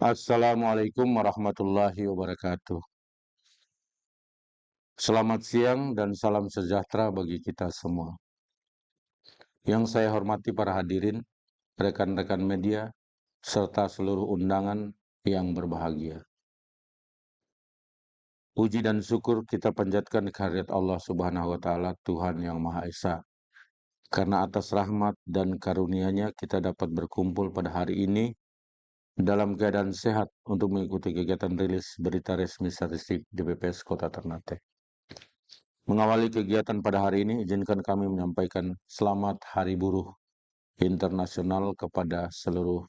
Assalamualaikum warahmatullahi wabarakatuh. Selamat siang dan salam sejahtera bagi kita semua. Yang saya hormati para hadirin, rekan-rekan media, serta seluruh undangan yang berbahagia. Puji dan syukur kita panjatkan kehadirat Allah Subhanahu wa Ta'ala, Tuhan yang Maha Esa. Karena atas rahmat dan karunia-Nya kita dapat berkumpul pada hari ini dalam keadaan sehat untuk mengikuti kegiatan rilis berita resmi statistik di BPS Kota Ternate. Mengawali kegiatan pada hari ini, izinkan kami menyampaikan selamat Hari Buruh Internasional kepada seluruh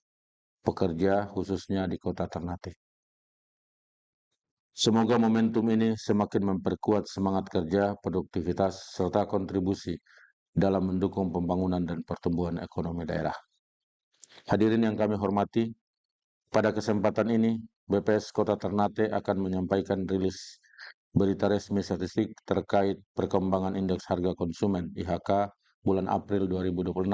pekerja, khususnya di Kota Ternate. Semoga momentum ini semakin memperkuat semangat kerja, produktivitas, serta kontribusi dalam mendukung pembangunan dan pertumbuhan ekonomi daerah. Hadirin yang kami hormati, pada kesempatan ini BPS Kota Ternate akan menyampaikan rilis berita resmi statistik terkait perkembangan indeks harga konsumen (IHK) bulan April 2026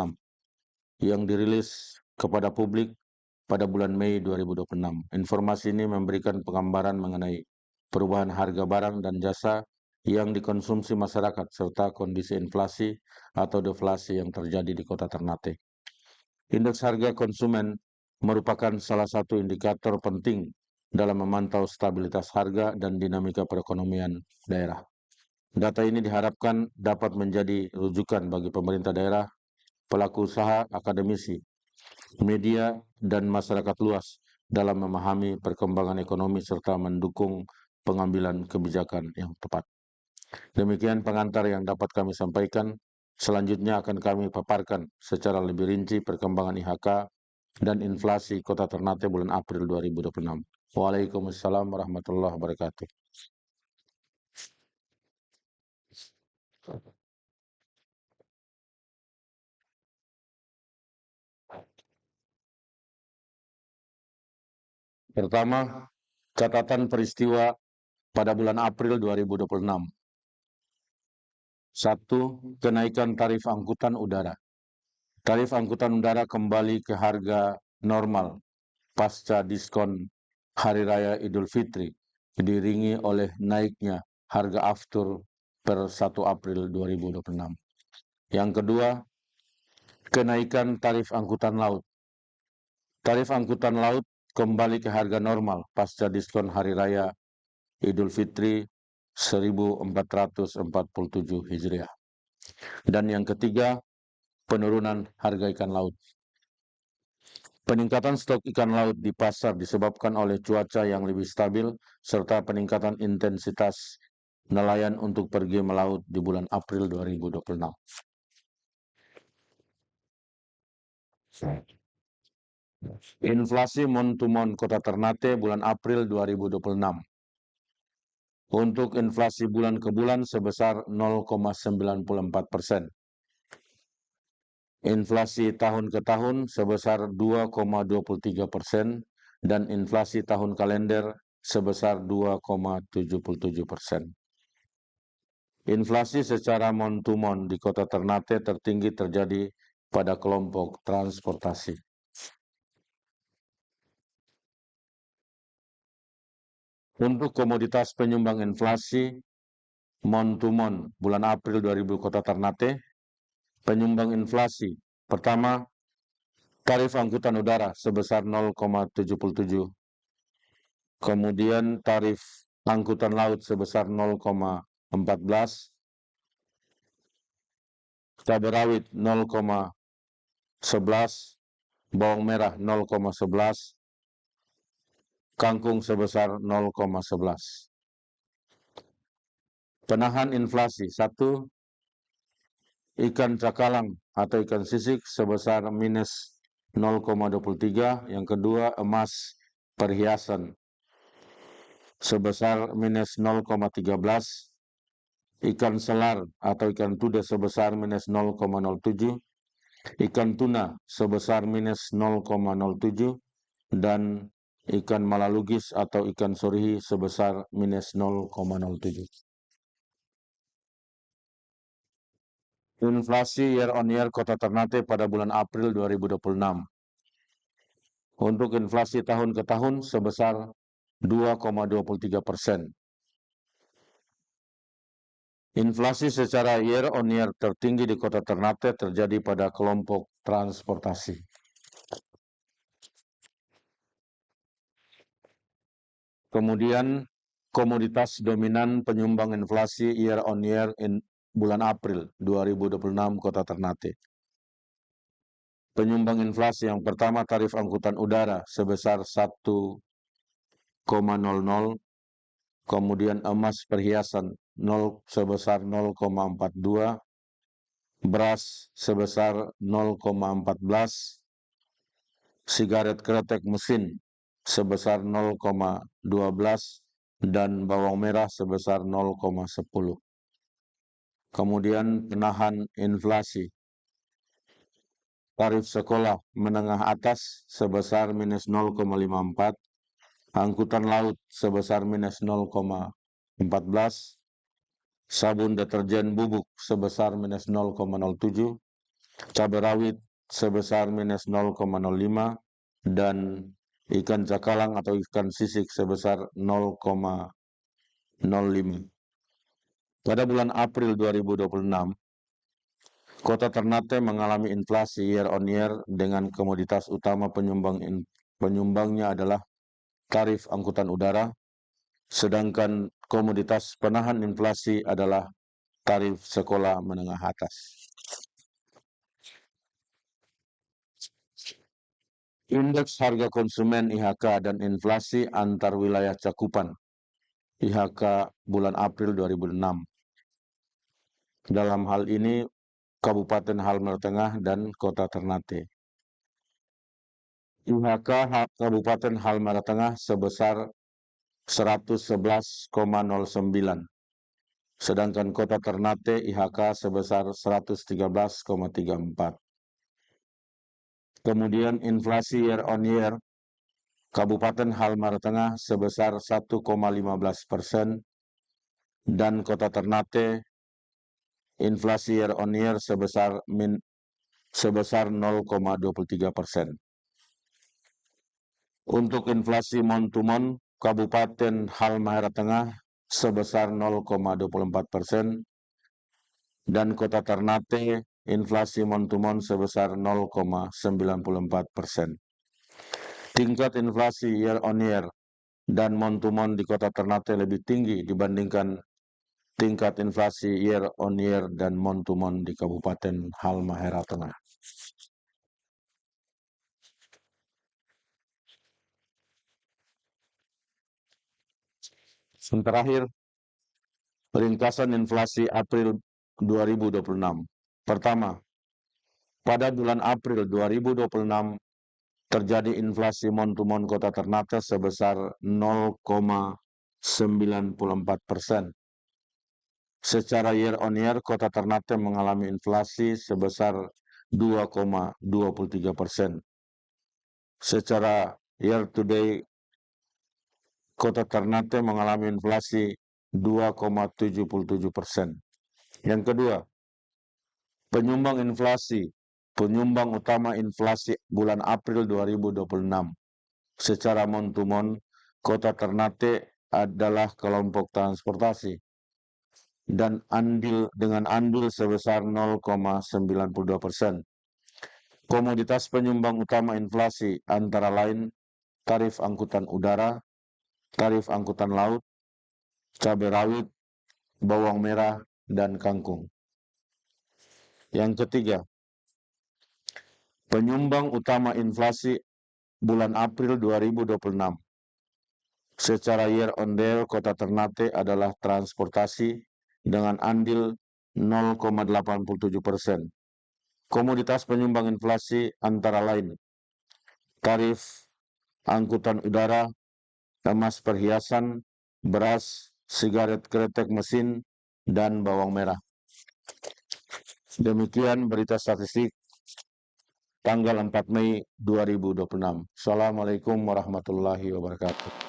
yang dirilis kepada publik pada bulan Mei 2026. Informasi ini memberikan penggambaran mengenai perubahan harga barang dan jasa yang dikonsumsi masyarakat serta kondisi inflasi atau deflasi yang terjadi di Kota Ternate. Indeks harga konsumen merupakan salah satu indikator penting dalam memantau stabilitas harga dan dinamika perekonomian daerah. Data ini diharapkan dapat menjadi rujukan bagi pemerintah daerah, pelaku usaha, akademisi, media, dan masyarakat luas dalam memahami perkembangan ekonomi serta mendukung pengambilan kebijakan yang tepat. Demikian pengantar yang dapat kami sampaikan. Selanjutnya akan kami paparkan secara lebih rinci perkembangan IHK dan inflasi Kota Ternate bulan April 2026. Waalaikumsalam warahmatullahi wabarakatuh. Pertama, catatan peristiwa pada bulan April 2026. 1. Kenaikan tarif angkutan udara. Tarif angkutan udara kembali ke harga normal pasca diskon Hari Raya Idul Fitri, diiringi oleh naiknya harga aftur per 1 April 2026. Yang kedua, kenaikan tarif angkutan laut. Tarif angkutan laut kembali ke harga normal pasca diskon Hari Raya Idul Fitri 1447 Hijriah. Dan yang ketiga, penurunan harga ikan laut. Peningkatan stok ikan laut di pasar disebabkan oleh cuaca yang lebih stabil serta peningkatan intensitas nelayan untuk pergi melaut di bulan April 2026. Inflasi mon-to-mon Kota Ternate bulan April 2026. Untuk inflasi bulan ke bulan sebesar 0,94%. Inflasi tahun ke tahun sebesar 2,23% dan inflasi tahun kalender sebesar 2,77%. Inflasi secara mon-to-mon di Kota Ternate tertinggi terjadi pada kelompok transportasi. Untuk komoditas penyumbang inflasi mon-to-mon bulan April 2000 Kota Ternate, penyumbang inflasi pertama, tarif angkutan udara sebesar 0,77, kemudian tarif angkutan laut sebesar 0,14, cabai rawit 0,11, bawang merah 0,11, kangkung sebesar 0,11. Penahan inflasi 1, ikan cakalang atau ikan sisik sebesar minus 0,23, yang kedua emas perhiasan sebesar minus 0,13, ikan selar atau ikan tuda sebesar minus 0,07, ikan tuna sebesar minus 0,07, dan ikan malalugis atau ikan sorihi sebesar minus 0,07. Inflasi year on year Kota Ternate pada bulan April 2026. Untuk inflasi tahun ke tahun sebesar 2,23%. Inflasi secara year on year tertinggi di Kota Ternate terjadi pada kelompok transportasi. Kemudian komoditas dominan penyumbang inflasi year on year in bulan April 2026 Kota Ternate. Penyumbang inflasi yang pertama tarif angkutan udara sebesar 1,00, kemudian emas perhiasan sebesar 0,42, beras sebesar 0,14, sigaret kretek mesin sebesar 0,12, dan bawang merah sebesar 0,10. Kemudian penahan inflasi. Tarif sekolah menengah atas sebesar minus 0,54, angkutan laut sebesar minus 0,14, sabun deterjen bubuk sebesar minus 0,07, cabai rawit sebesar minus 0,05, dan ikan cakalang atau ikan sisik sebesar 0,05. Pada bulan April 2026, Kota Ternate mengalami inflasi year on year dengan komoditas utama penyumbangnya adalah tarif angkutan udara, sedangkan komoditas penahan inflasi adalah tarif sekolah menengah atas. Indeks harga konsumen IHK dan inflasi antar wilayah cakupan IHK bulan April 2006. Dalam hal ini Kabupaten Halmahera Tengah dan Kota Ternate. IHK Kabupaten Halmahera Tengah sebesar 111,09, sedangkan Kota Ternate IHK sebesar 113,34. Kemudian inflasi year on year Kabupaten Halmahera Tengah sebesar 1,15% dan Kota Ternate inflasi year on year sebesar 0,23%. Untuk inflasi month to month, Kabupaten Halmahera Tengah sebesar 0,24% dan Kota Ternate inflasi month to month sebesar 0,94%. Tingkat inflasi year on year dan month to month di Kota Ternate lebih tinggi dibandingkan tingkat inflasi year on year dan month to month di Kabupaten Halmahera Tengah. Yang terakhir, ringkasan inflasi April 2026. Pertama, pada bulan April 2026 terjadi inflasi month to month Kota Ternate sebesar 0,94%. Secara year on year, Kota Ternate mengalami inflasi sebesar 2,23%. Secara year to date, Kota Ternate mengalami inflasi 2,77%. Yang kedua, penyumbang utama inflasi bulan April 2026. Secara month to month, Kota Ternate adalah kelompok transportasi dan dengan andil sebesar 0,92%. Komoditas penyumbang utama inflasi antara lain tarif angkutan udara, tarif angkutan laut, cabai rawit, bawang merah, dan kangkung. Yang ketiga, penyumbang utama inflasi bulan April 2026. Secara year on year, Kota Ternate adalah transportasi dengan andil 0,87%. Komoditas penyumbang inflasi antara lain tarif angkutan udara, emas perhiasan, beras, sigaret kretek mesin, dan bawang merah. Demikian berita statistik tanggal 4 Mei 2026. Assalamualaikum warahmatullahi wabarakatuh.